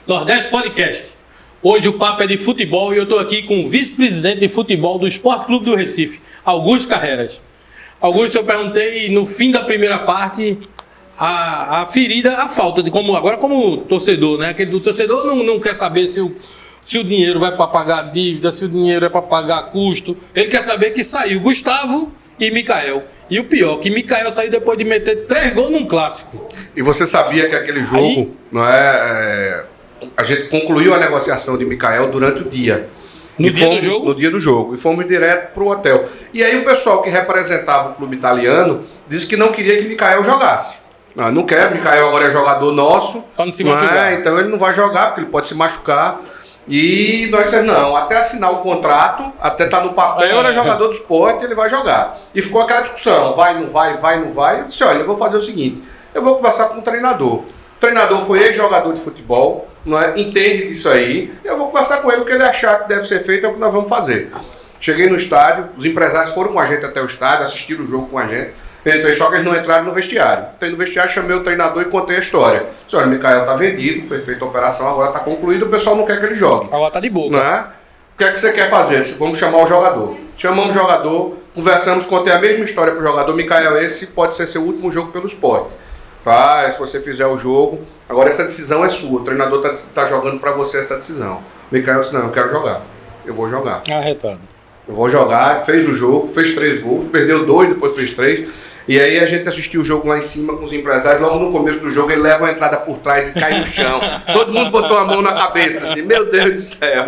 Nordeste Podcast. Hoje o papo é de futebol e eu estou aqui com o vice-presidente de futebol do Sport Clube do Recife, Augusto Carreras. Augusto, eu perguntei no fim da primeira parte a ferida, a falta de como torcedor, né? Aquele do torcedor não quer saber se o dinheiro vai para pagar dívida, se o dinheiro é para pagar custo. Ele quer saber que saiu Gustavo e Mikael. E o pior, que Mikael saiu depois de meter 3 gols num clássico. E você sabia que aquele jogo, a gente concluiu a negociação de Mikael durante o dia. No dia do jogo. E fomos direto para o hotel. E aí o pessoal que representava o clube italiano disse que não queria que Mikael jogasse. Não quer, Mikael agora é jogador nosso. Para não se machucar. Então ele não vai jogar, porque ele pode se machucar. E nós dissemos, não, até assinar o contrato, até estar no papel, ele é jogador do Sport, ele vai jogar. E ficou aquela discussão, vai, não vai. Eu disse, olha, eu vou fazer o seguinte, eu vou conversar com o treinador. O treinador foi ex-jogador de futebol, entende disso aí, eu vou conversar com ele, o que ele achar que deve ser feito é o que nós vamos fazer. Cheguei no estádio, os empresários foram com a gente até o estádio, assistiram o jogo com a gente. Entrei, só que eles não entraram no vestiário. Entrei no vestiário, chamei o treinador e contei a história. Disse, olha, o Mikael está vendido, foi feita a operação, agora está concluída, o pessoal não quer que ele jogue. Agora está de boca. O que é que você quer fazer? Vamos chamar o jogador. Chamamos o jogador, conversamos, contei a mesma história para o jogador. Mikael, esse pode ser seu último jogo pelo Sport. Tá? Se você fizer o jogo, agora essa decisão é sua. O treinador está jogando para você essa decisão. O Mikael disse, não, eu quero jogar. Eu vou jogar. Arretado. Eu vou jogar, fez o jogo, fez 3 gols, perdeu 2, depois fez 3. E aí a gente assistiu o jogo lá em cima com os empresários. Logo no começo do jogo ele leva a entrada por trás e cai no chão. Todo mundo botou a mão na cabeça assim, meu Deus do céu.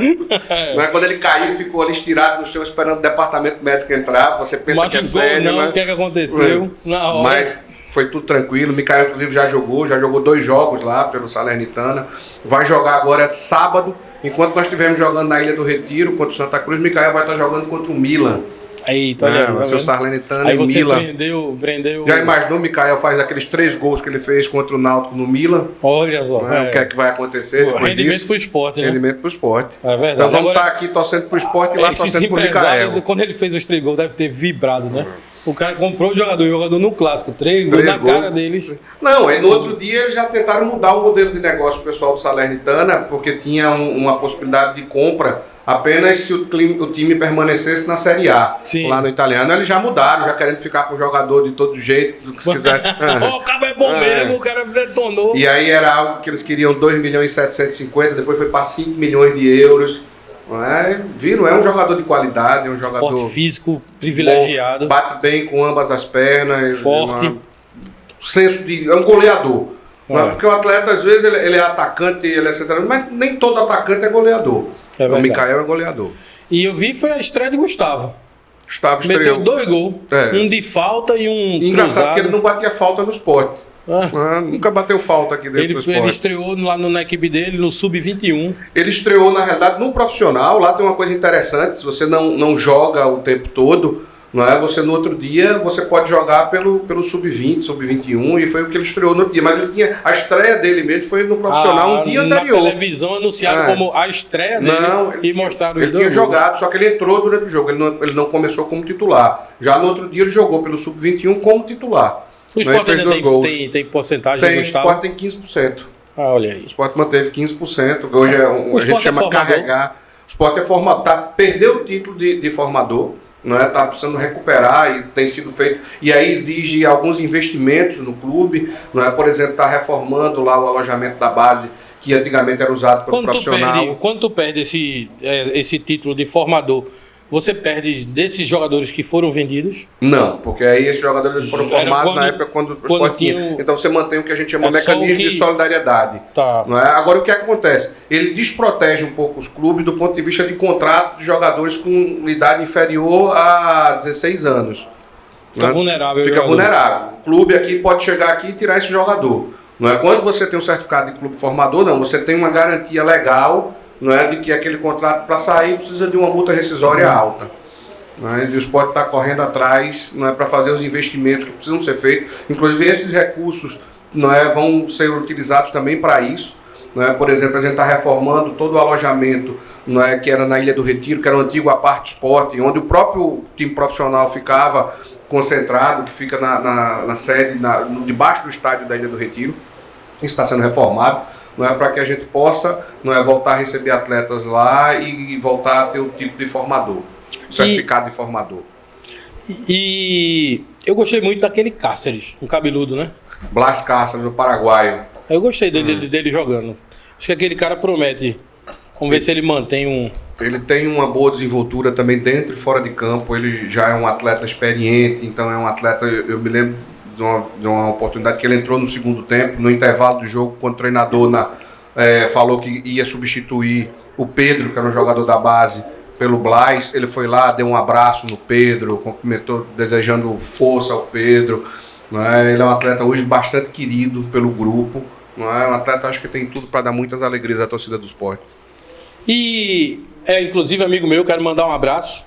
Quando ele caiu, ficou ali estirado no chão esperando o departamento médico entrar. Você pensa que é sério, não, o que aconteceu na hora. Mas foi tudo tranquilo. O Mikael inclusive já jogou 2 jogos lá pelo Salernitana. Vai jogar agora sábado. Enquanto nós estivermos jogando na Ilha do Retiro contra o Santa Cruz, o Mikael vai estar jogando contra o Milan. Eita, vai ser o Salernitana e Milan. Prendeu. Já imaginou o Mikael faz aqueles 3 gols que ele fez contra o Náutico no Milan? Olha só. O que é que vai acontecer depois rendimento disso? Pro esporte, né? Rendimento pro esporte. É verdade. Então vamos estar aqui torcendo pro esporte e lá torcendo pro Mikael. Quando ele fez os 3 gols, deve ter vibrado, né? O cara comprou o jogador no clássico, 3 gols na cara deles. Não, aí no outro dia eles já tentaram mudar o modelo de negócio do pessoal do Salernitana, porque tinha uma possibilidade de compra apenas se o time permanecesse na Série A. Sim. Lá no italiano. Eles já mudaram, já querendo ficar com o jogador de todo jeito, se quisesse. O cara é bom mesmo, o cara detonou. E aí era algo que eles queriam 2 milhões e 750, depois foi para 5 milhões de euros. Viram, é um jogador de qualidade, é um jogador porte físico privilegiado, bom, bate bem com ambas as pernas, forte, é um goleador. Porque o atleta às vezes ele é atacante, ele é centralmente, mas nem todo atacante é goleador. O Mikael é goleador. E eu vi foi a estreia de Gustavo estreou. Meteu 2 gols, um de falta e um engraçado cruzado. Que ele não batia falta no Sport. Nunca bateu falta aqui dentro do Sport. Ele estreou lá na equipe dele, no Sub-21. Ele estreou, na realidade, no profissional. Lá tem uma coisa interessante, se você não joga o tempo todo, você no outro dia você pode jogar pelo Sub-20, Sub-21, e foi o que ele estreou no outro dia. Mas ele tinha a estreia dele mesmo, foi no profissional um dia anterior. Na televisão anunciaram como a estreia dele e mostraram os 2 Ele tinha jogado, só que ele entrou durante o jogo, ele não começou como titular. Já no outro dia ele jogou pelo Sub-21 como titular. O Sport ainda tem porcentagem, Gustavo? O Sport tem 15%. Olha aí. O Sport manteve 15%. Hoje a gente chama carregar. O Sport é formador, perdeu o título de formador, está precisando recuperar e tem sido feito. E aí exige alguns investimentos no clube. Por exemplo, está reformando lá o alojamento da base, que antigamente era usado pelo profissional. Quando tu perde esse título de formador, você perde desses jogadores que foram vendidos? Não, porque aí esses jogadores foram formados na época quando o Sport tinha. Então você mantém o que a gente chama de mecanismo de solidariedade. Tá. Agora o que acontece? Ele desprotege um pouco os clubes do ponto de vista de contrato de jogadores com idade inferior a 16 anos. Fica vulnerável. Fica vulnerável. O clube aqui pode chegar aqui e tirar esse jogador. Quando você tem um certificado de clube formador, você tem uma garantia legal, de que aquele contrato para sair precisa de uma multa rescisória alta. E o Sport está correndo atrás para fazer os investimentos que precisam ser feitos. Inclusive esses recursos vão ser utilizados também para isso. Por exemplo, a gente está reformando todo o alojamento que era na Ilha do Retiro, que era o antigo Aparte Sport, onde o próprio time profissional ficava concentrado, que fica na sede, debaixo do estádio da Ilha do Retiro. Isso está sendo reformado. não é, para que a gente possa, não é, voltar a receber atletas lá e voltar a ter o tipo de formador, certificado de formador. E eu gostei muito daquele Cáceres, um cabeludo, né? Blas Cáceres, do paraguaio. Eu gostei dele jogando. Acho que aquele cara promete. Vamos ver se ele mantém um... Ele tem uma boa desenvoltura também dentro e fora de campo. Ele já é um atleta experiente, então é um atleta... Eu me lembro de uma oportunidade que ele entrou no segundo tempo, no intervalo do jogo, quando o treinador falou que ia substituir o Pedro, que era um jogador da base, pelo Blas. Ele foi lá, deu um abraço no Pedro, cumprimentou, desejando força ao Pedro. Ele é um atleta hoje bastante querido pelo grupo. Um atleta, acho que tem tudo para dar muitas alegrias à torcida do Sport. E inclusive amigo meu, quero mandar um abraço.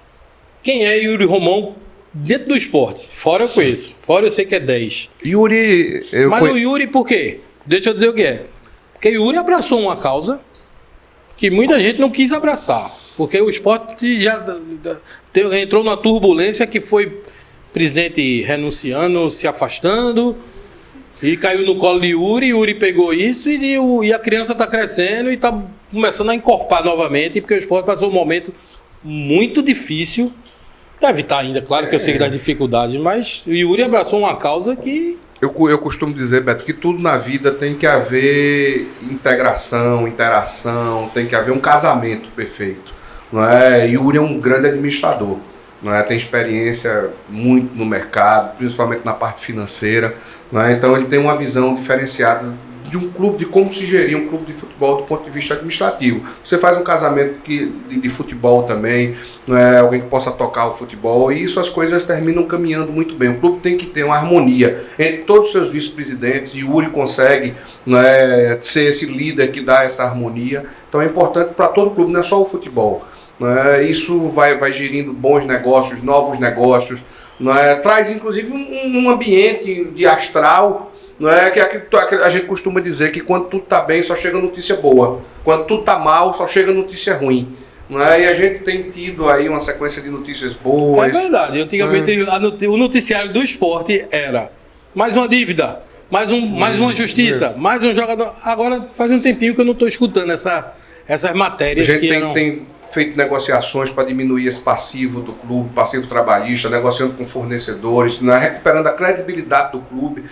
Quem é Yuri Romão dentro do esporte? Fora eu conheço, fora eu sei que é 10. Yuri... Mas o Yuri por quê? Deixa eu dizer o que é. Porque Yuri abraçou uma causa que muita gente não quis abraçar. Porque o esporte já entrou numa turbulência que foi presidente renunciando, se afastando, e caiu no colo de Yuri pegou isso e a criança está crescendo e está começando a encorpar novamente, porque o esporte passou um momento muito difícil. Deve estar ainda, claro que eu sei que dá dificuldades, mas o Yuri abraçou uma causa que... Eu costumo dizer, Beto, que tudo na vida tem que haver integração, interação, tem que haver um casamento perfeito. Yuri é um grande administrador, tem experiência muito no mercado, principalmente na parte financeira. Então ele tem uma visão diferenciada de um clube, de como se gerir um clube de futebol do ponto de vista administrativo. Você faz um casamento de futebol também, alguém que possa tocar o futebol, e isso as coisas terminam caminhando muito bem. O clube tem que ter uma harmonia entre todos os seus vice-presidentes, e o Yuri consegue ser esse líder que dá essa harmonia. Então é importante para todo o clube, não é só o futebol. Isso vai gerindo bons negócios, novos negócios, traz inclusive um ambiente de astral, que a gente costuma dizer que quando tudo está bem só chega notícia boa, quando tudo está mal só chega notícia ruim. E a gente tem tido aí uma sequência de notícias boas. É verdade, antigamente o noticiário do esporte era mais uma dívida, mais uma justiça, mais um jogador. Agora faz um tempinho que eu não estou escutando essas matérias. A gente tem feito negociações para diminuir esse passivo do clube, passivo trabalhista, negociando com fornecedores, recuperando a credibilidade do clube.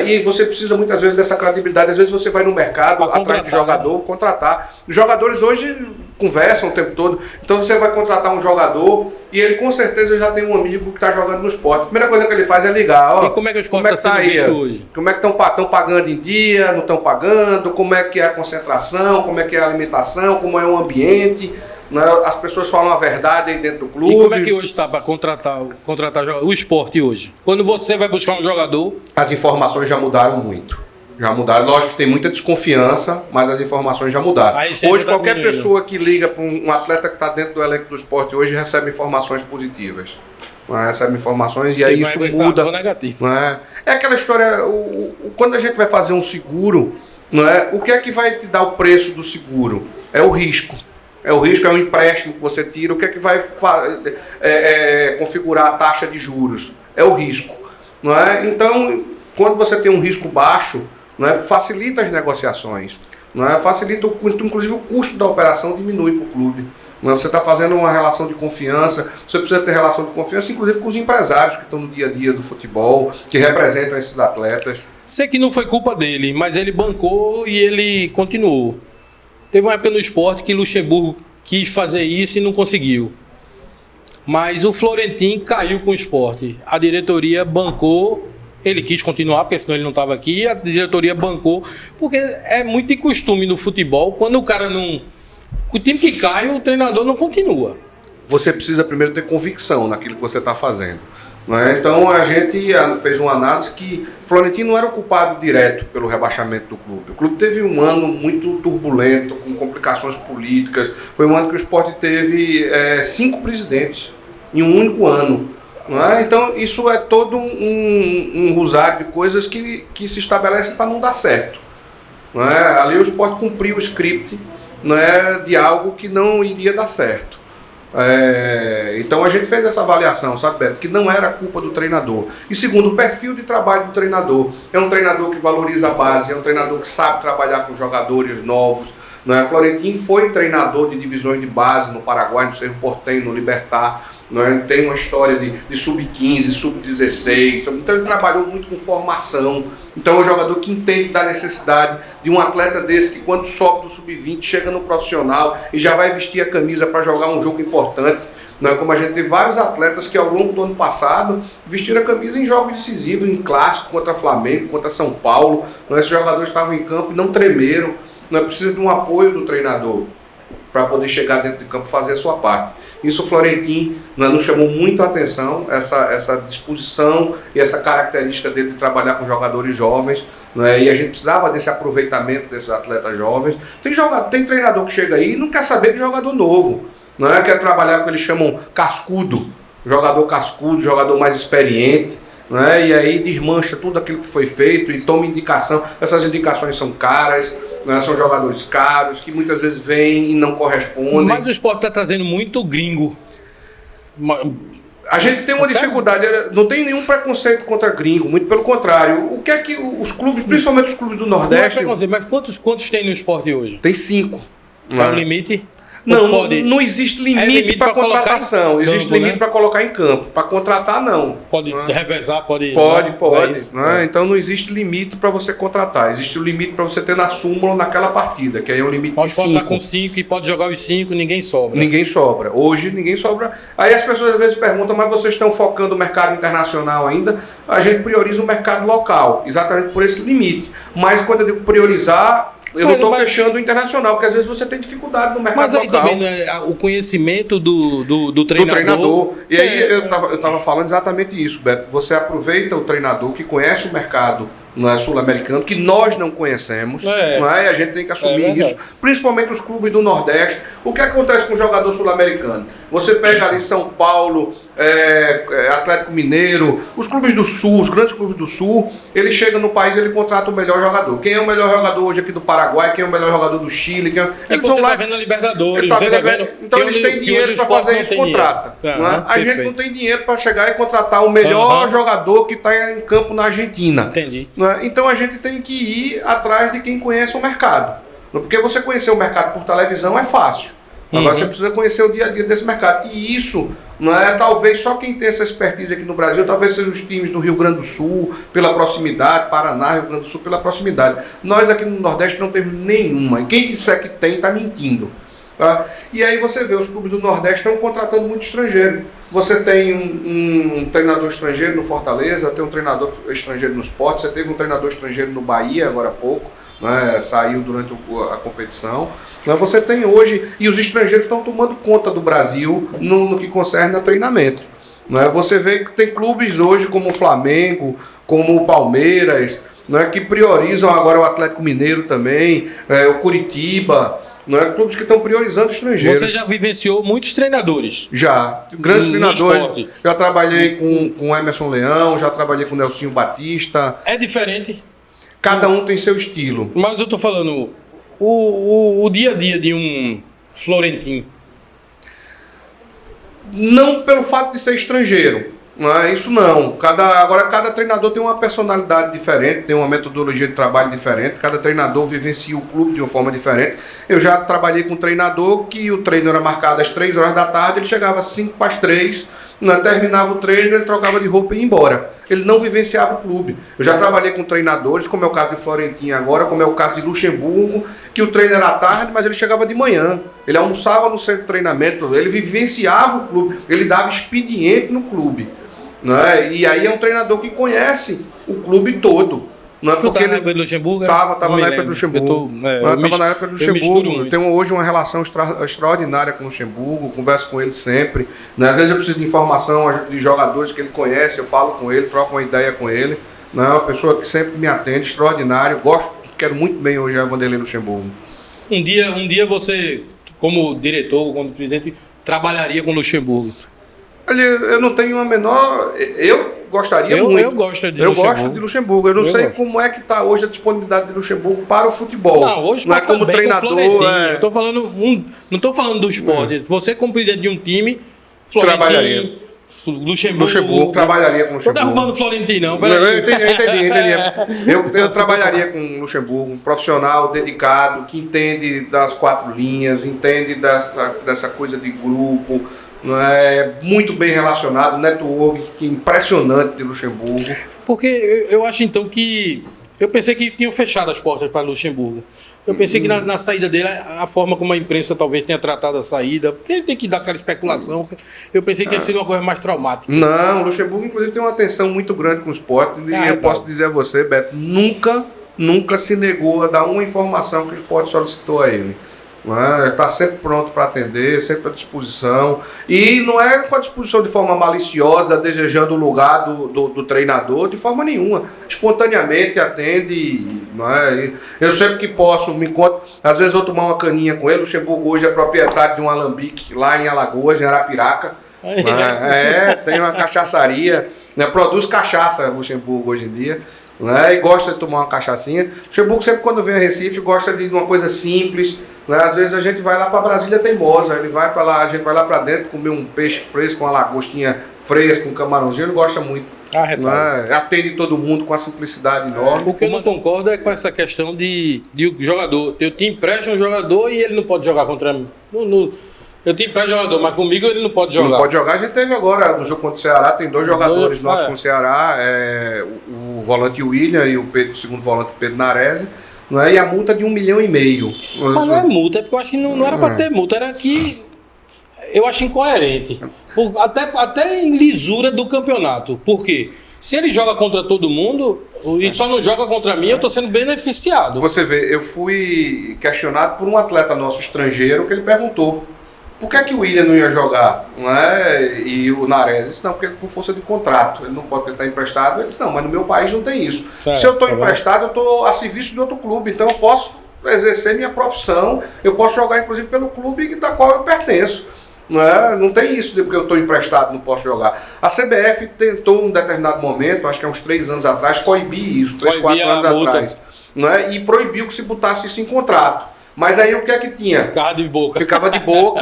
E você precisa muitas vezes dessa credibilidade. Às vezes você vai no mercado atrás de jogador, contratar. Os jogadores hoje conversam o tempo todo, então você vai contratar um jogador e ele com certeza já tem um amigo que está jogando no esporte. A primeira coisa que ele faz é ligar. E como é que o esporte está sendo visto hoje? Como é que estão pagando em dia, não estão pagando, como é que é a concentração, como é que é a alimentação, como é o ambiente. As pessoas falam a verdade aí dentro do clube. E como é que hoje está para contratar o esporte hoje? Quando você vai buscar um jogador... As informações já mudaram muito. Já mudaram. Lógico que tem muita desconfiança, mas as informações já mudaram. Hoje qualquer pessoa que liga para um atleta que está dentro do elenco do esporte hoje recebe informações positivas. Recebe informações e aí isso muda. É aquela história, quando a gente vai fazer um seguro, o que é que vai te dar o preço do seguro? É o risco. É o risco, é um empréstimo que você tira. O que é que vai configurar a taxa de juros? É o risco. Então, quando você tem um risco baixo, facilita as negociações. Facilita, inclusive o custo da operação diminui para o clube. Você está fazendo uma relação de confiança, você precisa ter relação de confiança, inclusive com os empresários que estão no dia a dia do futebol, que representam esses atletas. Sei que não foi culpa dele, mas ele bancou e ele continuou. Teve uma época no esporte que Luxemburgo quis fazer isso e não conseguiu. Mas o Florentino caiu com o esporte. A diretoria bancou, ele quis continuar, porque senão ele não estava aqui, a diretoria bancou, porque é muito de costume no futebol, quando o cara não... O time que cai, o treinador não continua. Você precisa primeiro ter convicção naquilo que você está fazendo. Então a gente fez uma análise que Florentino não era o culpado direto pelo rebaixamento do clube. O clube teve um ano muito turbulento, com complicações políticas. Foi um ano que o Sport teve 5 presidentes em um único ano. Então isso é todo um rosário de coisas que se estabelecem para não dar certo. Ali o Sport cumpriu o script de algo que não iria dar certo. Então a gente fez essa avaliação, sabe, Beto, que não era culpa do treinador. E segundo, o perfil de trabalho do treinador. É um treinador que valoriza a base, é um treinador que sabe trabalhar com jogadores novos. Florentino foi treinador de divisões de base no Paraguai, no Cerro Porteño, no Libertad. Tem uma história de sub-15, sub-16. Então ele trabalhou muito com formação. Então é um jogador que entende da necessidade de um atleta desse que quando sobe do sub-20 chega no profissional e já vai vestir a camisa para jogar um jogo importante. Como a gente teve vários atletas que ao longo do ano passado vestiram a camisa em jogos decisivos, em clássico contra Flamengo, contra São Paulo. Esses jogadores estavam em campo e não tremeram. Precisa de um apoio do treinador para poder chegar dentro de campo e fazer a sua parte. Isso o Florentino nos chamou muito a atenção, essa disposição e essa característica dele de trabalhar com jogadores jovens, e a gente precisava desse aproveitamento desses atletas jovens. Tem treinador que chega aí e não quer saber de jogador novo, quer trabalhar com o que eles chamam cascudo, jogador mais experiente, e aí desmancha tudo aquilo que foi feito e toma indicação. Essas indicações são caras, são jogadores caros que muitas vezes vêm e não correspondem. Mas o esporte está trazendo muito gringo. A gente tem uma dificuldade, não tem nenhum preconceito contra gringo, muito pelo contrário. O que é que os clubes, principalmente os clubes do Nordeste... Não é mas quantos tem no esporte hoje? Tem 5. Qual é o limite? Não existe limite para contratação, existe limite para colocar em campo. Para contratar, não. Pode revezar, pode. Pode. Então não existe limite para você contratar. Existe o limite para você ter na súmula naquela partida, que aí é o limite de 5. Pode estar com 5 e pode jogar os 5, ninguém sobra. Ninguém sobra. Hoje ninguém sobra. Aí as pessoas às vezes perguntam, mas vocês estão focando o mercado internacional ainda? A gente prioriza o mercado local, exatamente por esse limite. Mas quando eu digo priorizar... Eu não estou fechando o internacional, porque às vezes você tem dificuldade no mercado local. Mas aí também não é o conhecimento do treinador. E aí eu estava falando exatamente isso, Beto. Você aproveita o treinador que conhece o mercado sul-americano, que nós não conhecemos, e a gente tem que assumir isso, principalmente os clubes do Nordeste. O que acontece com o jogador sul-americano? Você pega ali São Paulo, Atlético Mineiro, os clubes do Sul, os grandes clubes do Sul, ele chega no país e ele contrata o melhor jogador. Quem é o melhor jogador hoje aqui do Paraguai? Quem é o melhor jogador do Chile? Eles vão lá vendo a Libertadores. Então eles têm dinheiro para fazer isso, contrata. A gente não tem dinheiro para chegar e contratar o melhor jogador que está em campo na Argentina. Entendi. Então a gente tem que ir atrás de quem conhece o mercado. Porque você conhecer o mercado por televisão é fácil. Agora você precisa conhecer o dia a dia desse mercado. E isso talvez só quem tem essa expertise aqui no Brasil, talvez sejam os times do Rio Grande do Sul, pela proximidade, Paraná, Rio Grande do Sul, pela proximidade. Nós aqui no Nordeste não temos nenhuma. E quem disser que tem, está mentindo. Tá? E aí você vê, os clubes do Nordeste estão contratando muito estrangeiro. Você tem um treinador estrangeiro no Fortaleza, tem um treinador estrangeiro no Sport, você teve um treinador estrangeiro no Bahia agora há pouco, saiu durante a competição. Você tem hoje, e os estrangeiros estão tomando conta do Brasil no que concerne a treinamento. Você vê que tem clubes hoje como o Flamengo, como o Palmeiras, que priorizam agora o Atlético Mineiro também, o Curitiba. Clubes que estão priorizando estrangeiros. Você já vivenciou muitos treinadores? Já. Grandes treinadores. Já trabalhei com o Emerson Leão, já trabalhei com o Nelsinho Batista. É diferente? Cada um tem seu estilo. Mas eu tô falando, o dia a dia de um Florentino. Não pelo fato de ser estrangeiro. Isso não. Agora cada treinador tem uma personalidade diferente, tem uma metodologia de trabalho diferente, cada treinador vivencia o clube de uma forma diferente. Eu já trabalhei com um treinador que o treino era marcado às 3 horas da tarde, ele chegava às 5 para as 3, terminava o treino, ele trocava de roupa e ia embora. Ele não vivenciava o clube. Eu já trabalhei com treinadores, como é o caso de Florentino agora, como é o caso de Luxemburgo, que o treino era à tarde, mas ele chegava de manhã. Ele almoçava no centro de treinamento, ele vivenciava o clube, ele dava expediente no clube. E aí é um treinador que conhece o clube todo. Você estava na época do Luxemburgo? Estava na época do Luxemburgo. Estava na época do Luxemburgo. Eu tenho hoje uma relação extraordinária com o Luxemburgo, converso com ele sempre. Às vezes eu preciso de informação de jogadores que ele conhece, eu falo com ele, troco uma ideia com ele. É uma pessoa que sempre me atende, extraordinário. Quero muito bem hoje a Vanderlei Luxemburgo. Um dia você, como diretor, como presidente, trabalharia com o Luxemburgo? Eu não tenho a menor... gostaria muito. Eu gosto de Eu Luxemburgo. gosto de Luxemburgo. Eu não sei como é que está hoje a disponibilidade de Luxemburgo para o futebol. Não, hoje não é tá como bem treinador. com o Florentino. Eu tô falando, não estou falando do esporte. Você, como presidente de um time, Trabalharia. Luxemburgo trabalharia com Luxemburgo. Tô derrubando o Florentino, não. Eu entendi. Eu trabalharia com Luxemburgo, um profissional dedicado, que entende das 4 linhas, entende dessa coisa de grupo, não é muito bem relacionado, network que impressionante de Luxemburgo. Porque eu acho então que... Eu pensei que tinham fechado as portas para Luxemburgo. Eu pensei que na saída dele, a forma como a imprensa talvez tenha tratado a saída, porque ele tem que dar aquela especulação, eu pensei que ia ser uma coisa mais traumática. Não, o Luxemburgo inclusive tem uma atenção muito grande com o esporte, e eu posso dizer a você, Beto, nunca se negou a dar uma informação que o esporte solicitou a ele. Está sempre pronto para atender, sempre à disposição. E não é com a disposição de forma maliciosa, desejando o lugar do treinador, de forma nenhuma. Espontaneamente atende. Não é? Eu sempre que posso, me encontro. Às vezes vou tomar uma caninha com ele. O Luxemburgo hoje é proprietário de um alambique lá em Alagoas, em Arapiraca. Tem uma cachaçaria. Produz cachaça Luxemburgo hoje em dia. E gosta de tomar uma cachaçinha. Luxemburgo sempre quando vem a Recife gosta de uma coisa simples. Às vezes a gente vai lá para Brasília teimosa, a gente vai lá para dentro comer um peixe fresco, uma lagostinha fresca, um camarãozinho, ele gosta muito. Atende todo mundo com a simplicidade enorme. O que eu não concordo é com essa questão de o jogador. Teu time empresta um jogador e ele não pode jogar contra mim. Eu te empresto jogador, mas comigo ele não pode jogar. Não pode jogar. A gente teve agora no jogo contra o Ceará, tem 2 jogadores nossos com o Ceará, o volante William e o segundo volante Pedro Nares. E a multa de 1,5 milhão. Mas não é multa, é porque eu acho que não era para ter multa, era que eu acho incoerente. Até em lisura do campeonato. Por quê? Se ele joga contra todo mundo e só não joga contra mim, eu estou sendo beneficiado. Você vê, eu fui questionado por um atleta nosso estrangeiro que ele perguntou por que o William não ia jogar, e o Nares disse, não, porque por força de contrato, ele não pode, porque ele está emprestado. Ele disse, não, mas no meu país não tem isso. Certo, se eu estou emprestado, eu estou a serviço de outro clube, então eu posso exercer minha profissão, eu posso jogar inclusive pelo clube da qual eu pertenço. Não tem isso de porque eu estou emprestado, não posso jogar. A CBF tentou um determinado momento, acho que há uns 3 anos atrás, coibir isso, 3, 4 anos atrás, e proibiu que se botasse isso em contrato. Mas aí o que é que tinha? Ficava de boca,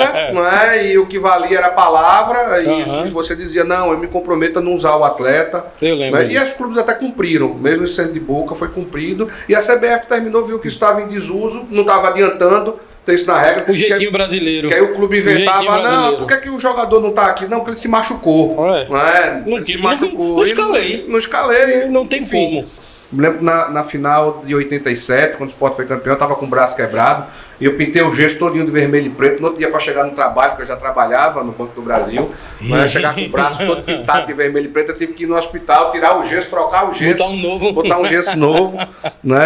e o que valia era a palavra, e você dizia, não, eu me comprometo a não usar o atleta. Eu lembro E os clubes até cumpriram, mesmo sendo de boca, foi cumprido. E a CBF terminou, viu que isso estava em desuso, não estava adiantando, tem isso na regra. O jeitinho brasileiro. Que aí o clube inventava, não, por que o jogador não está aqui? Não, porque ele se machucou. Se machucou. Não escalei. Não tem como. Me lembro na final de 87, quando o Sport foi campeão, eu estava com o braço quebrado e eu pintei o gesso todinho de vermelho e preto. No outro dia, para chegar no trabalho, porque eu já trabalhava no Banco do Brasil, chegar com o braço todo pintado de vermelho e preto, eu tive que ir no hospital, tirar o gesso, trocar o gesso, botar um gesso novo.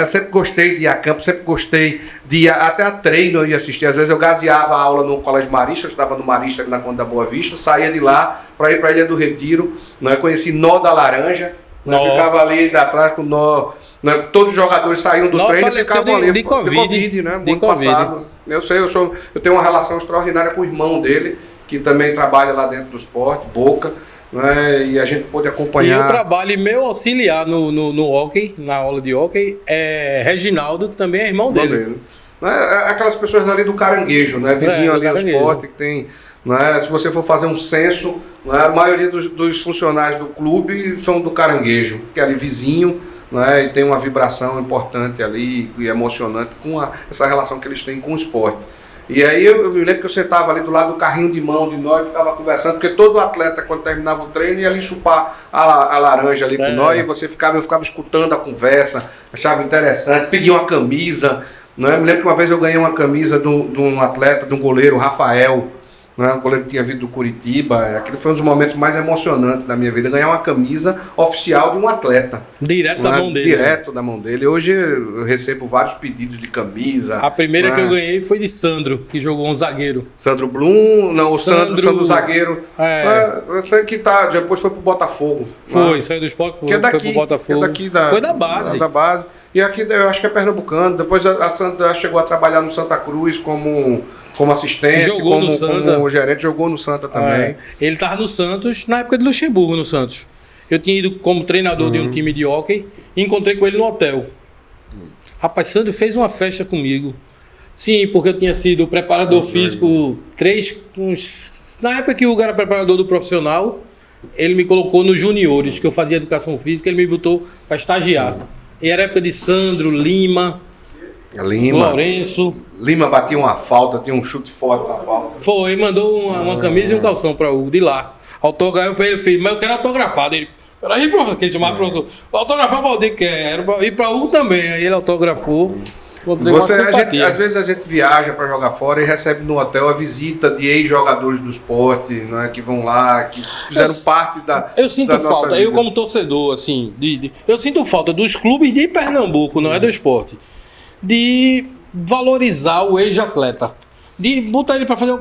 Sempre gostei de ir a campo, sempre gostei de ir até a treino eu ia assistir. Às vezes eu gazeava a aula no Colégio Marista, eu estava no Marista, ali na Conta da Boa Vista, saía de lá para ir para a Ilha do Retiro, conheci Nó da Laranja. Ficava ali atrás com nó. Todos os jogadores saíam do treino e ficavam ali. De Covid, né? No ano passado. Eu sei, eu tenho uma relação extraordinária com o irmão dele, que também trabalha lá dentro do esporte, Boca. E a gente pôde acompanhar. E eu trabalho, meu auxiliar no hockey, na aula de hockey, é Reginaldo, que também é irmão dele. Aquelas pessoas ali do Caranguejo, vizinho ali ao esporte, que tem. Se você for fazer um censo, a maioria dos funcionários do clube são do Caranguejo, que é ali vizinho, e tem uma vibração importante ali e emocionante com essa relação que eles têm com o esporte. E aí eu me lembro que eu sentava ali do lado do carrinho de mão de nós e ficava conversando, porque todo atleta, quando terminava o treino, ia ali chupar a laranja ali com nós, e eu ficava escutando a conversa, achava interessante, pedia uma camisa. Eu me lembro que uma vez eu ganhei uma camisa de um atleta, de um goleiro, Rafael, um goleiro que tinha vindo do Curitiba. Aquilo foi um dos momentos mais emocionantes da minha vida, ganhar uma camisa oficial de um atleta. Direto da mão dele. Direto da mão dele. Hoje eu recebo vários pedidos de camisa. A primeira que eu ganhei foi de Sandro, que jogou um zagueiro. Sandro Blum, não, o Sandro zagueiro. Que depois foi pro Botafogo. Saiu do Sport, foi pro Botafogo. Foi da base. Da base. E aqui eu acho que é pernambucano. Depois a Sandra chegou a trabalhar no Santa Cruz como assistente, como gerente, jogou no Santa também. Ele estava no Santos na época de Luxemburgo, no Santos. Eu tinha ido como treinador de um time de hóquei e encontrei com ele no hotel. Rapaz, Sandro fez uma festa comigo. Sim, porque eu tinha sido preparador físico na época que o cara era preparador do profissional, ele me colocou nos juniores, que eu fazia educação física, ele me botou para estagiar. E era época de Sandro, Lima, Lourenço. Lima batia uma falta, tinha um chute forte na falta. Foi, mandou uma camisa e um calção para o de lá. Autografo, ele fez, mas eu quero autografado. Ele, peraí, professor, que ele chamava professor. Autografar o Valdir quer, e para o também. Aí ele autografou. Às vezes a gente viaja para jogar fora e recebe no hotel a visita de ex-jogadores do esporte, né, que vão lá, que fizeram parte da. Eu sinto da nossa falta, vida. eu como torcedor, assim, eu sinto falta dos clubes de Pernambuco, não é do esporte, de valorizar o ex-atleta, de botar ele para fazer,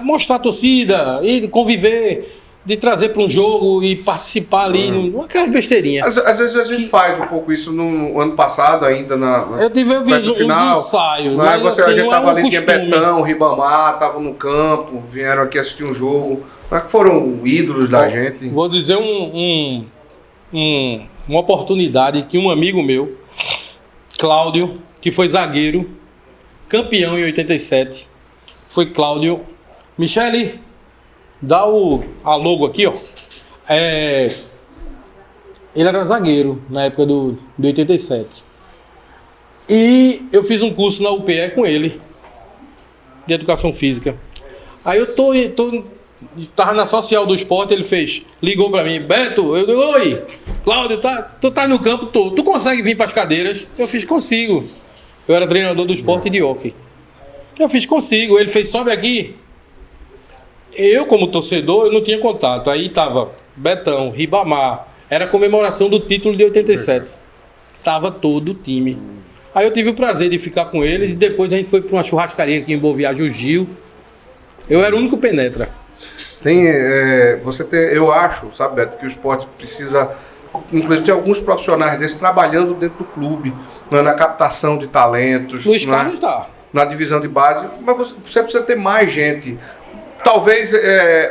mostrar a torcida e conviver. De trazer para um jogo e participar ali, aquelas besteirinhas. Às vezes a gente faz um pouco isso no ano passado ainda. Eu vi uns ensaios, mas a assim, gente tava ali, costume. tinha Betão, Ribamar, tava no campo, vieram aqui assistir um jogo. Mas que foram ídolos da gente. Vou dizer uma oportunidade que um amigo meu, Cláudio, que foi zagueiro, campeão em 87, foi Cláudio. Michele, dá a logo aqui, ó. Ele era zagueiro na época do 87. E eu fiz um curso na UPE com ele, de educação física. Aí eu tava na social do esporte, ele ligou pra mim, Beto, eu digo, oi, Cláudio, tu tá no campo, tu consegue vir pras cadeiras? Eu fiz, consigo. Eu era treinador do esporte de hóquei. Eu fiz, consigo. Ele fez, sobe aqui. Eu, como torcedor, eu não tinha contato. Aí tava Betão, Ribamar. Era a comemoração do título de 87. Tava todo o time. Aí eu tive o prazer de ficar com eles e depois a gente foi para uma churrascaria aqui em Boa Viagem, o Gil. Eu era o único penetra. Eu acho, sabe, Beto, que o esporte precisa, inclusive tem alguns profissionais desses trabalhando dentro do clube, na captação de talentos. Luiz Carlos dá. Na divisão de base, mas você precisa ter mais gente. Talvez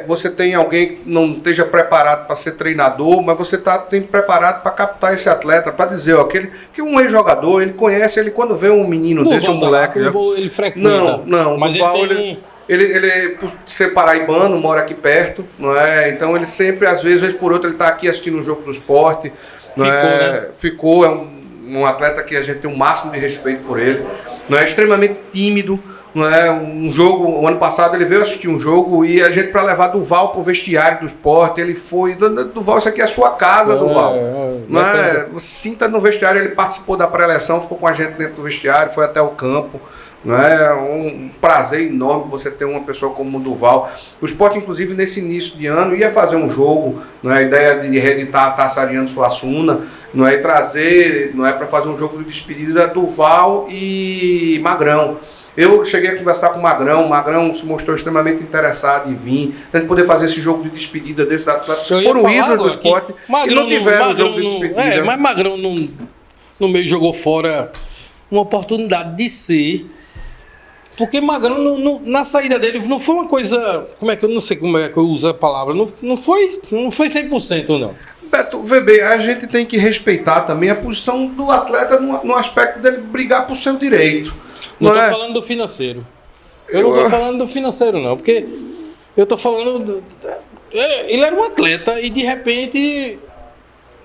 você tenha alguém que não esteja preparado para ser treinador, mas você tem preparado para captar esse atleta, para dizer, ó, que um ex-jogador, ele conhece, ele quando vê um menino desse, um moleque... Ele frequenta. Não, mas ele por ser paraibano, mora aqui perto, não é? Então ele sempre, às vezes por outra, ele está aqui assistindo um jogo do esporte. Ficou, é um atleta que a gente tem o máximo de respeito por ele. Não é extremamente tímido. Não é um jogo, o ano passado ele veio assistir um jogo e a gente para levar Duval pro vestiário do esporte, ele foi, Duval, isso aqui é a sua casa, Duval. Você sinta no vestiário, ele participou da pré-eleção, ficou com a gente dentro do vestiário, foi até o campo. Não é um prazer enorme você ter uma pessoa como o Duval. O esporte, inclusive, nesse início de ano, ia fazer um jogo, não é, a ideia de reeditar a Taça Ariano Suassuna, não é, trazer, não é, para fazer um jogo de despedida Duval e Magrão. Eu cheguei a conversar com o Magrão se mostrou extremamente interessado em vir, a gente poder fazer esse jogo de despedida desses atletas que foram ídolos do esporte e não tiveram jogo de despedida. Mas Magrão no meio jogou fora uma oportunidade de ser, porque Magrão na saída dele não foi uma coisa, eu não sei como é que eu uso a palavra, não foi 100% não. Beto, VB, a gente tem que respeitar também a posição do atleta no aspecto dele brigar por seu direito. Não estou falando do financeiro. Eu não estou falando do financeiro, não. Porque eu estou falando... Ele era um atleta e, de repente,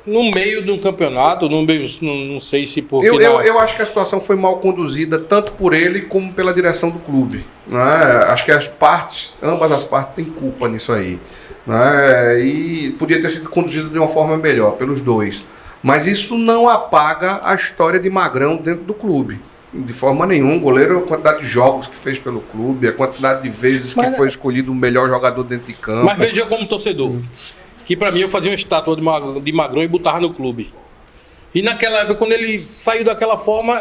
no meio de um campeonato, não sei se por... Eu acho que a situação foi mal conduzida, tanto por ele como pela direção do clube. Né? Acho que ambas as partes têm culpa nisso aí. Né? E podia ter sido conduzido de uma forma melhor, pelos dois. Mas isso não apaga a história de Magrão dentro do clube. De forma nenhuma, o goleiro, a quantidade de jogos que fez pelo clube, a quantidade de vezes que foi escolhido o melhor jogador dentro de campo. Mas veja como torcedor, que pra mim eu fazia uma estátua de Magrão e botava no clube. E naquela época, quando ele saiu daquela forma...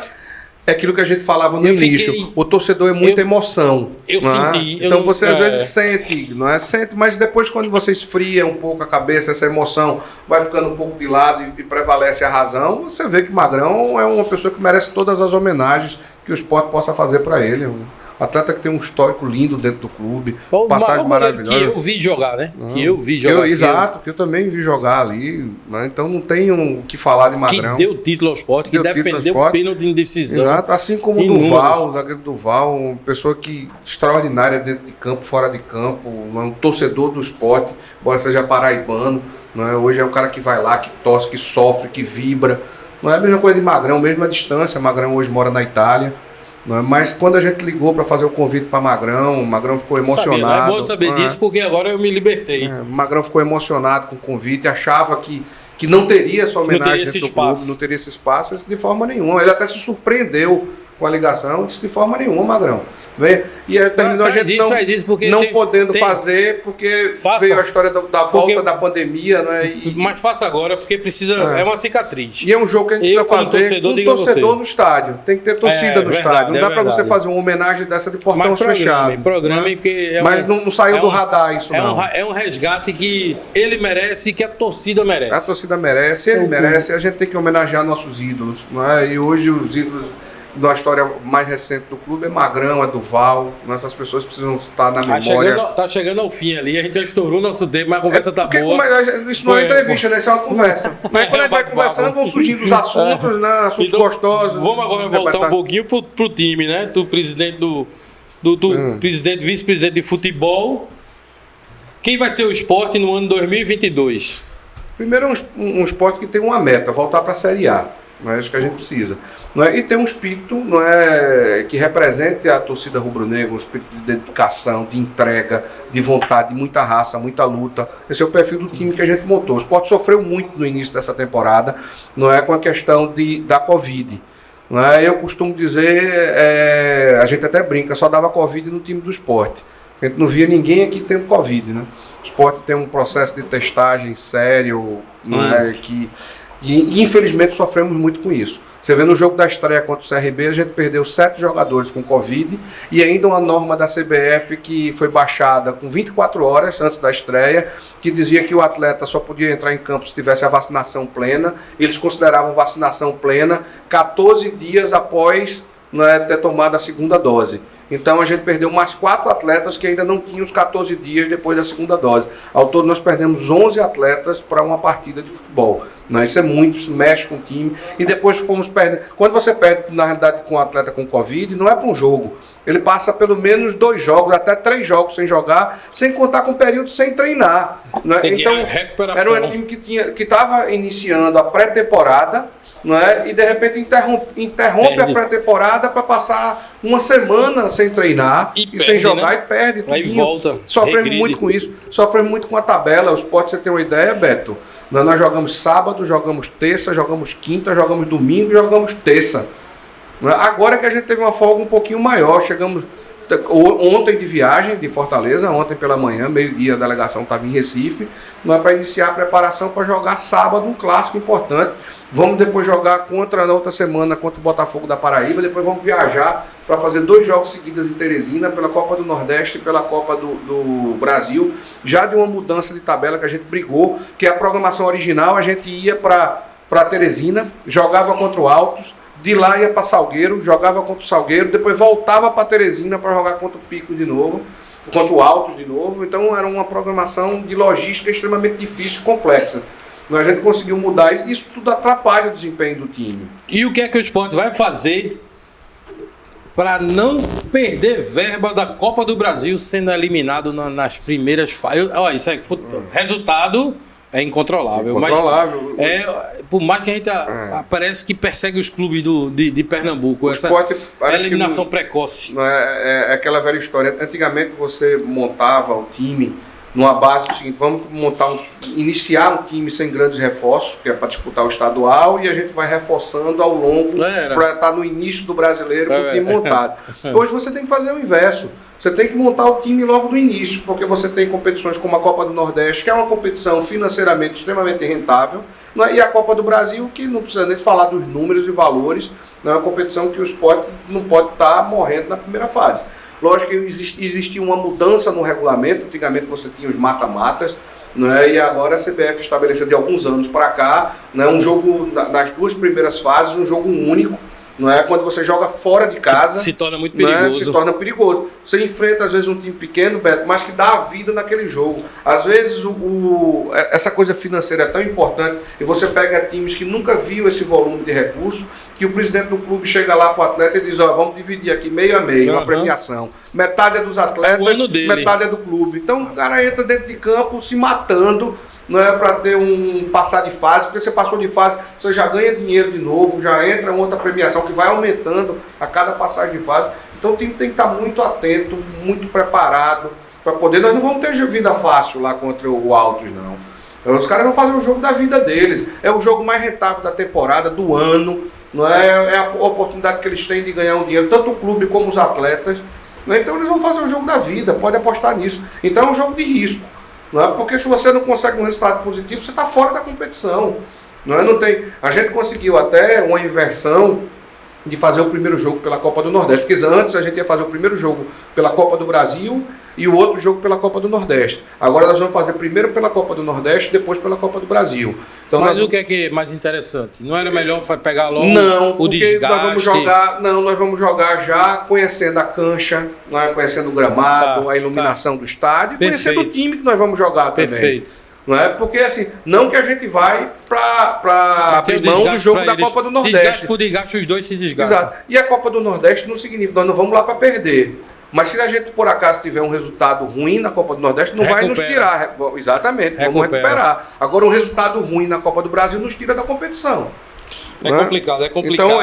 É aquilo que a gente falava no início. O torcedor é muita emoção. Eu senti. Então você às vezes sente, não é? Sente, mas depois quando você esfria um pouco a cabeça, essa emoção vai ficando um pouco de lado e prevalece a razão, você vê que Magrão é uma pessoa que merece todas as homenagens que o esporte possa fazer para ele. Atleta que tem um histórico lindo dentro do clube, Então, passagem maravilhosa. Que eu vi jogar, né? Que eu vi jogar. Exato, que eu também vi jogar ali, né? Então não tenho o que falar de Magrão. Que deu título ao Sport, que defendeu o pênalti de indecisão. Exato, assim como o Duval, o zagueiro Duval, uma pessoa que extraordinária dentro de campo, fora de campo, um torcedor do Sport, embora seja paraibano, né? Hoje é um cara que vai lá, que torce, que sofre, que vibra. Não é a mesma coisa de Magrão, mesmo a distância. Magrão hoje mora na Itália. Não é? Mas quando a gente ligou para fazer o convite para Magrão, o Magrão ficou emocionado. É bom saber disso porque agora eu me libertei. O Magrão ficou emocionado com o convite, achava que não teria essa homenagem dentro do clube, não teria esse espaço de forma nenhuma. Ele até se surpreendeu com a ligação, disse de forma nenhuma, Magrão. E aí terminou a gente não podendo fazer, porque veio a história da volta da pandemia, né? Mas faça agora, porque precisa. É uma cicatriz. E é um jogo que a gente precisa fazer com torcedor no estádio. Tem que ter torcida no estádio. Não dá para você fazer uma homenagem dessa de portão fechado. Programa, porque mas não saiu do radar isso, não. É um resgate que ele merece e que a torcida merece. A torcida merece, ele merece. A gente tem que homenagear nossos ídolos, não é? E hoje os ídolos da história mais recente do clube é Magrão, é Duval. Essas pessoas precisam estar na memória. Tá chegando ao fim ali, a gente já estourou o nosso tempo, mas a conversa tá boa. Isso não é entrevista, né? Isso é uma conversa. Mas quando a gente vai conversando, vão surgindo os assuntos, né? Assuntos então, gostosos. Vamos agora voltar um pouquinho pro time, né? Do presidente presidente, vice-presidente de futebol. Quem vai ser o Sport no ano 2022? Primeiro, um Sport que tem uma meta, voltar para a Série A. Não é isso que a gente precisa. Não é? E ter um espírito, não é, que represente a torcida rubro-negra, um espírito de dedicação, de entrega, de vontade, de muita raça, muita luta. Esse é o perfil do time que a gente montou. O Sport sofreu muito no início dessa temporada, não é, com a questão da Covid. Não é? Eu costumo dizer, a gente até brinca, só dava Covid no time do Sport. A gente não via ninguém aqui tendo Covid. Né? O Sport tem um processo de testagem sério, não é, e infelizmente sofremos muito com isso. Você vê no jogo da estreia contra o CRB, a gente perdeu 7 jogadores com Covid e ainda uma norma da CBF que foi baixada com 24 horas antes da estreia, que dizia que o atleta só podia entrar em campo se tivesse a vacinação plena. Eles consideravam vacinação plena 14 dias após, né, ter tomado a segunda dose. Então a gente perdeu mais 4 atletas que ainda não tinham os 14 dias depois da segunda dose. Ao todo nós perdemos 11 atletas para uma partida de futebol. Não, isso é muito, isso mexe com o time. E depois fomos perdendo. Quando você perde, na realidade, com um atleta com Covid, não é para um jogo. Ele passa pelo menos 2 jogos, até 3 jogos sem jogar, sem contar com um período sem treinar. Né? Então, era um time que estava iniciando a pré-temporada, né? E de repente interrompe a pré-temporada para passar uma semana sem treinar e sem jogar, né? E perde. Aí volta. Sofremos muito com isso. Sofremos muito com a tabela. Os Sport, você tem uma ideia, Beto? Nós jogamos sábado, jogamos terça, jogamos quinta, jogamos domingo, jogamos terça. Agora que a gente teve uma folga um pouquinho maior, chegamos ontem de viagem de Fortaleza, ontem pela manhã, meio-dia, a delegação estava em Recife, para iniciar a preparação para jogar sábado um clássico importante. Vamos depois jogar na outra semana contra o Botafogo da Paraíba, depois vamos viajar para fazer 2 jogos seguidos em Teresina, pela Copa do Nordeste e pela Copa do Brasil, já de uma mudança de tabela que a gente brigou, que a programação original a gente ia para Teresina, jogava contra o Altos, de lá ia para Salgueiro, jogava contra o Salgueiro, depois voltava para Teresina para jogar contra o Pico de novo, contra o Altos de novo. Então era uma programação de logística extremamente difícil e complexa. A gente conseguiu mudar isso, isso tudo atrapalha o desempenho do time. E o que é que o Sport vai fazer para não perder verba da Copa do Brasil sendo eliminado nas primeiras fases? Olha, isso é resultado. É incontrolável. Mas por mais que a gente parece que persegue os clubes de Pernambuco, essa eliminação precoce. É aquela velha história. Antigamente você montava o time numa base do seguinte: vamos iniciar um time sem grandes reforços, que é para disputar o estadual, e a gente vai reforçando ao longo para estar no início do brasileiro com o time montado. Hoje você tem que fazer o inverso. Você tem que montar o time logo do início, porque você tem competições como a Copa do Nordeste, que é uma competição financeiramente extremamente rentável, né? E a Copa do Brasil, que não precisa nem falar dos números e valores, é uma competição que o Sport não pode estar morrendo na primeira fase. Lógico que existia uma mudança no regulamento. Antigamente você tinha os mata-matas, né? E agora a CBF estabeleceu de alguns anos para cá, né, um jogo nas 2 primeiras fases, um jogo único, Não é? Quando você joga fora de casa, se torna muito não é? perigoso. Se torna perigoso. Você enfrenta, às vezes, um time pequeno, Beto, mas que dá a vida naquele jogo. Às vezes, essa coisa financeira é tão importante, e você pega times que nunca viu esse volume de recursos, que o presidente do clube chega lá para o atleta e diz, ó, vamos dividir aqui meio a meio, uma premiação. Metade é dos atletas, metade é do clube. Então, o cara entra dentro de campo se matando, não é para ter um passar de fase, porque você passou de fase, você já ganha dinheiro de novo, já entra outra premiação que vai aumentando a cada passagem de fase. Então o time tem que estar muito atento, muito preparado para poder. Nós não vamos ter vida fácil lá contra o Altos, não. Os caras vão fazer o jogo da vida deles. É o jogo mais rentável da temporada, do ano, não é? É a oportunidade que eles têm de ganhar um dinheiro, tanto o clube como os atletas. Não é? Então eles vão fazer o jogo da vida, pode apostar nisso. Então é um jogo de risco. Não é? Porque se você não consegue um resultado positivo, você está fora da competição. Não é? Não tem... A gente conseguiu até uma inversão de fazer o primeiro jogo pela Copa do Nordeste. Porque antes a gente ia fazer o primeiro jogo pela Copa do Brasil e o outro jogo pela Copa do Nordeste. Agora nós vamos fazer primeiro pela Copa do Nordeste e depois pela Copa do Brasil. Então, mas o que é mais interessante? Não era melhor pegar logo o desgaste? Nós vamos jogar já conhecendo a cancha, conhecendo o gramado, a iluminação do estádio, conhecendo o time que nós vamos jogar também. Perfeito. Não é? Porque assim, não que a gente vai para abrir mão do jogo da Copa do Nordeste. Desgaste por desgaste, os dois se desgastam. Exato. E a Copa do Nordeste não significa, nós não vamos lá para perder. Mas se a gente, por acaso, tiver um resultado ruim na Copa do Nordeste, não vai nos tirar. Exatamente, vamos recuperar. Agora, um resultado ruim na Copa do Brasil nos tira da competição. É complicado. Então,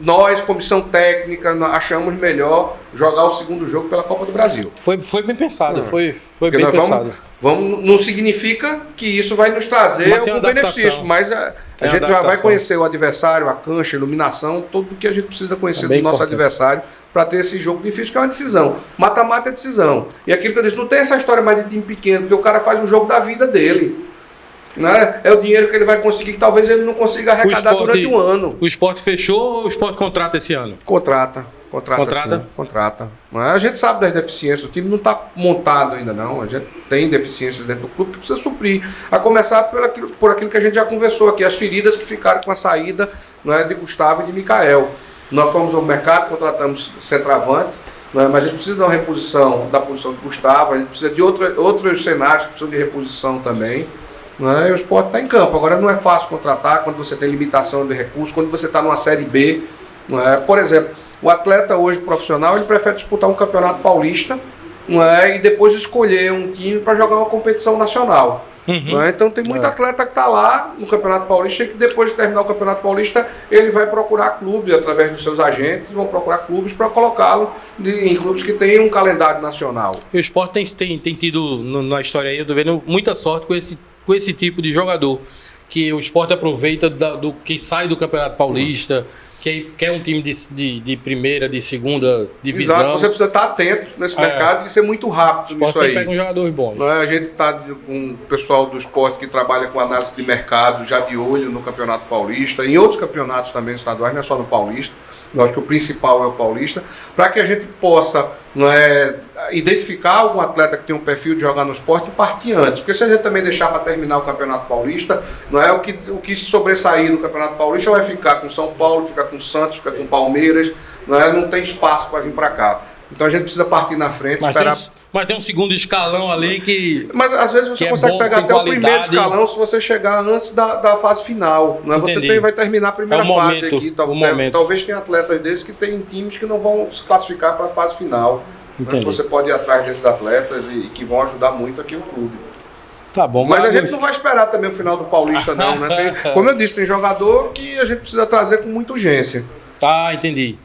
nós, comissão técnica, achamos melhor jogar o segundo jogo pela Copa do Brasil. Foi bem pensado, foi bem pensado. Não significa que isso vai nos trazer algum benefício, mas a gente já vai conhecer o adversário, a cancha, a iluminação, tudo que a gente precisa conhecer do nosso adversário para ter esse jogo difícil, que é uma decisão. Mata-mata é decisão. E aquilo que eu disse, não tem essa história mais de time pequeno, porque o cara faz o jogo da vida dele. Né? É o dinheiro que ele vai conseguir, que talvez ele não consiga arrecadar durante um ano. O Sport fechou ou o Sport contrata esse ano? Contrata. A gente sabe das deficiências, o time não está montado ainda não, a gente tem deficiências dentro do clube que precisa suprir, a começar por aquilo que a gente já conversou aqui, as feridas que ficaram com a saída, de Gustavo e de Mikael. Nós fomos ao mercado, contratamos centroavante, mas a gente precisa de uma reposição da posição de Gustavo, a gente precisa de outros cenários que precisam de reposição também. E o Sport está em campo. Agora não é fácil contratar quando você tem limitação de recursos, quando você está numa Série B. Por exemplo, o atleta hoje profissional, ele prefere disputar um campeonato paulista, e depois escolher um time para jogar uma competição nacional. Então tem muito atleta que está lá no Campeonato Paulista e que depois de terminar o Campeonato Paulista ele vai procurar clubes, através dos seus agentes, vão procurar clubes para colocá-lo em clubes que têm um calendário nacional. E o Sport tem tido na história aí, eu estou vendo muita sorte com esse tipo de jogador, que o Sport aproveita do que sai do Campeonato Paulista, que é um time de primeira, de segunda divisão. Exato, você precisa estar atento nesse mercado e ser muito rápido nisso aí. Pega um jogador bom. A gente está com o pessoal do Sport que trabalha com análise de mercado já de olho no Campeonato Paulista, em outros campeonatos também estaduais, não é só no Paulista. Nós que o principal é o Paulista, para que a gente possa identificar algum atleta que tem um perfil de jogar no Sport e partir antes. Porque se a gente também deixar para terminar o Campeonato Paulista, o que se sobressair no Campeonato Paulista vai ficar com São Paulo, ficar com Santos, ficar com Palmeiras, não tem espaço para vir para cá. Então a gente precisa partir na frente, mas tem um segundo escalão ali que... Mas às vezes você consegue pegar até o primeiro escalão se você chegar antes da fase final. Você vai terminar a primeira fase aqui. Talvez tenha atletas desses que tem times que não vão se classificar para a fase final. Você pode ir atrás desses atletas e que vão ajudar muito aqui o clube. Tá bom, mas a gente não vai esperar também o final do Paulista não. Como eu disse, tem jogador que a gente precisa trazer com muita urgência. Entendi.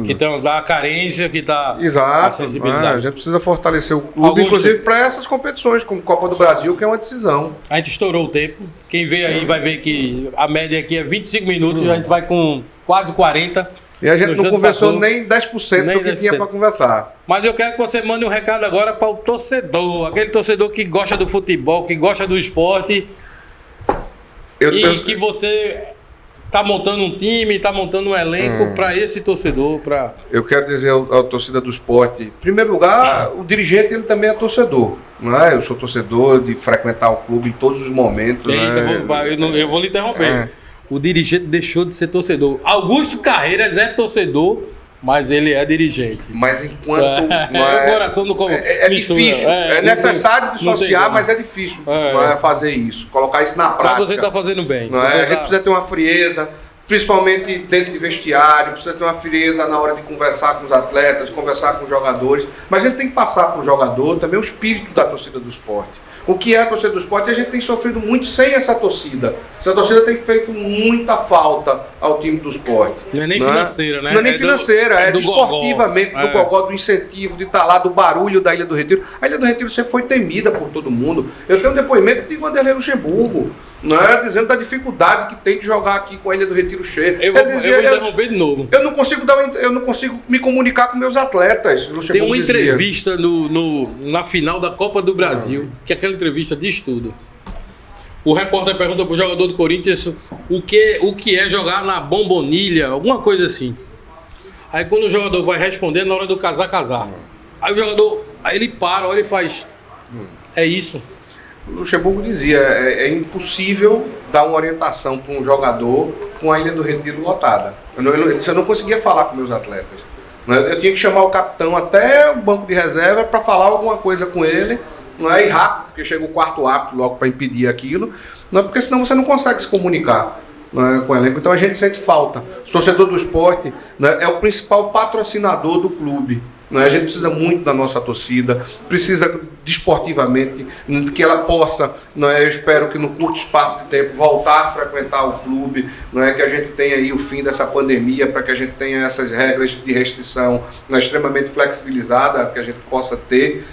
Que tem a carência, que tá a sensibilidade. A gente precisa fortalecer o clube, Augusto, inclusive para essas competições, como Copa do Brasil, que é uma decisão. A gente estourou o tempo. Quem vê aí vai ver que a média aqui é 25 minutos, a gente vai com quase 40. E a gente não conversou nem 10% do que tinha para conversar. Mas eu quero que você mande um recado agora para o torcedor, aquele torcedor que gosta do futebol, que gosta do esporte, que você... Está montando um time, está montando um elenco para esse torcedor. Eu quero dizer ao torcida do Sport, em primeiro lugar, o dirigente ele também é torcedor. Eu sou torcedor de frequentar o clube em todos os momentos. Eu vou lhe interromper. o dirigente deixou de ser torcedor. Augusto Carreiras é torcedor, mas ele é dirigente. Mas enquanto... o coração do é difícil. É necessário dissociar, mas é difícil fazer isso. Colocar isso na prática. Mas você está fazendo bem. A gente precisa ter uma frieza, principalmente dentro de vestiário, precisa ter uma frieza na hora de conversar com os atletas, de conversar com os jogadores. Mas a gente tem que passar para o jogador também o espírito da torcida do esporte. O que é a torcida do esporte? A gente tem sofrido muito sem essa torcida. Essa torcida tem feito muita falta ao time do esporte. Não é nem financeira, né? Não é nem financeira, é desportivamente, do gogó, do incentivo, de estar lá, do barulho da Ilha do Retiro. A Ilha do Retiro sempre foi temida por todo mundo. Eu tenho um depoimento de Vanderlei Luxemburgo, dizendo da dificuldade que tem de jogar aqui com a Ilha do Retiro cheia. Eu vou interromper de novo. Eu não consigo me comunicar com meus atletas. Luxemburgo tem uma entrevista na final da Copa do Brasil, que aquela entrevista diz tudo. O repórter pergunta pro jogador do Corinthians o que é jogar na Bombonilha, alguma coisa assim. Aí quando o jogador vai responder, na hora do casar. Aí o jogador, ele para, olha e faz. É isso. O Luxemburgo dizia, é impossível dar uma orientação para um jogador com a Ilha do Retiro lotada. Eu não conseguia falar com meus atletas. Eu tinha que chamar o capitão até o banco de reserva para falar alguma coisa com ele, e rápido, porque chega o quarto árbitro logo para impedir aquilo, porque senão você não consegue se comunicar com o elenco. Então a gente sente falta. O torcedor do esporte é o principal patrocinador do clube. A gente precisa muito da nossa torcida, precisa desportivamente que ela possa, eu espero que no curto espaço de tempo, voltar a frequentar o clube, que a gente tenha aí o fim dessa pandemia, para que a gente tenha essas regras de restrição extremamente flexibilizadas, que a gente possa ter.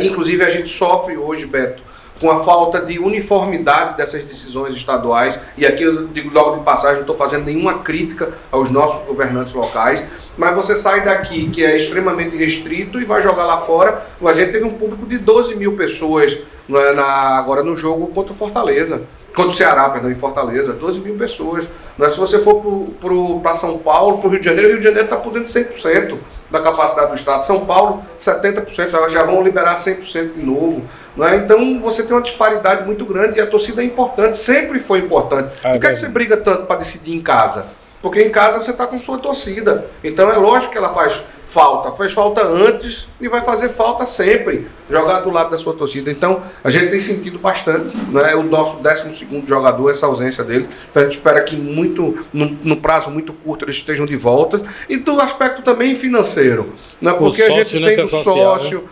Inclusive a gente sofre hoje, Beto, com a falta de uniformidade dessas decisões estaduais, e aqui eu digo logo de passagem, não estou fazendo nenhuma crítica aos nossos governantes locais, mas você sai daqui, que é extremamente restrito, e vai jogar lá fora. A gente teve um público de 12 mil pessoas agora no jogo contra o Fortaleza. Contra o Ceará, perdão, em Fortaleza, 12 mil pessoas. Se você for para São Paulo, para o Rio de Janeiro está por dentro de 100% da capacidade do estado. São Paulo, 70%, já vão liberar 100% de novo. Então você tem uma disparidade muito grande, e a torcida é importante, sempre foi importante. Por que você briga tanto para decidir em casa? Porque em casa você está com sua torcida. Então é lógico que ela faz falta antes e vai fazer falta sempre, jogar do lado da sua torcida. Então a gente tem sentido bastante, o nosso 12º jogador, essa ausência dele. Então a gente espera que no prazo muito curto eles estejam de volta. E do aspecto também financeiro, porque a gente tem o sócio,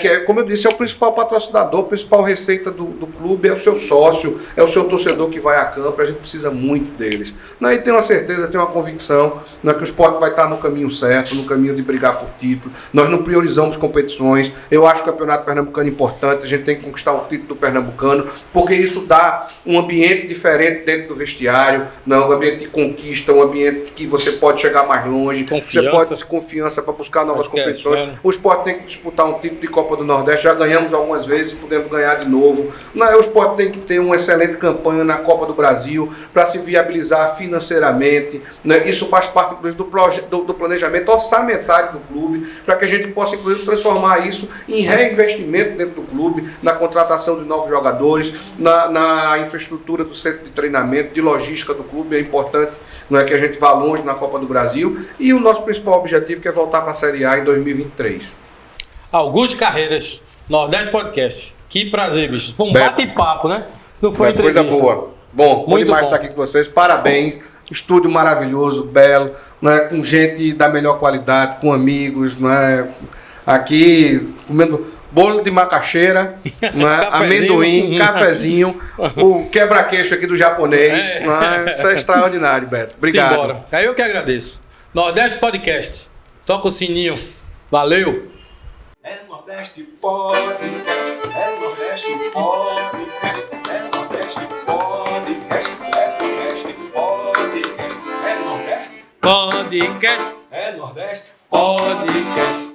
que é, como eu disse, é o principal patrocinador, a principal receita do clube é o seu sócio, é o seu torcedor que vai a campo. A gente precisa muito deles. E tenho uma certeza, tenho uma convicção que o esporte vai estar no caminho certo, no caminho de brigar por título. Nós não priorizamos competições. Eu acho que o Campeonato Pernambucano é importante, a gente tem que conquistar o título do Pernambucano, porque isso dá um ambiente diferente dentro do vestiário, um ambiente de conquista, um ambiente que você pode chegar mais longe, você pode ter confiança para buscar novas competições. O esporte tem que disputar um título de Copa do Nordeste, já ganhamos algumas vezes, podemos ganhar de novo. O esporte tem que ter uma excelente campanha na Copa do Brasil para se viabilizar financeiramente. Isso faz parte, inclusive, do planejamento orçamentário do clube, para que a gente possa, inclusive, transformar isso em reinvestimento dentro do clube, na contratação de novos jogadores, na infraestrutura do centro de treinamento, de logística do clube. É importante que a gente vá longe na Copa do Brasil, e o nosso principal objetivo que é voltar para a Série A em 2023. Augusto Carreiras, Nordeste Podcast. Que prazer, bicho. Foi um bate-papo, né? Se não foi entrevista. Coisa boa. Bom demais estar aqui com vocês. Parabéns. Estúdio maravilhoso, belo, com gente da melhor qualidade, com amigos, aqui comendo bolo de macaxeira, amendoim, cafezinho, o quebra-queixo aqui do japonês. Isso é extraordinário, Beto. Obrigado. Simbora. Aí eu que agradeço. Nordeste Podcast. Toca o sininho. Valeu. É Nordeste Podcast. É Nordeste Podcast. É Nordeste Podcast. É Nordeste Podcast. Podcast. É Nordeste Podcast.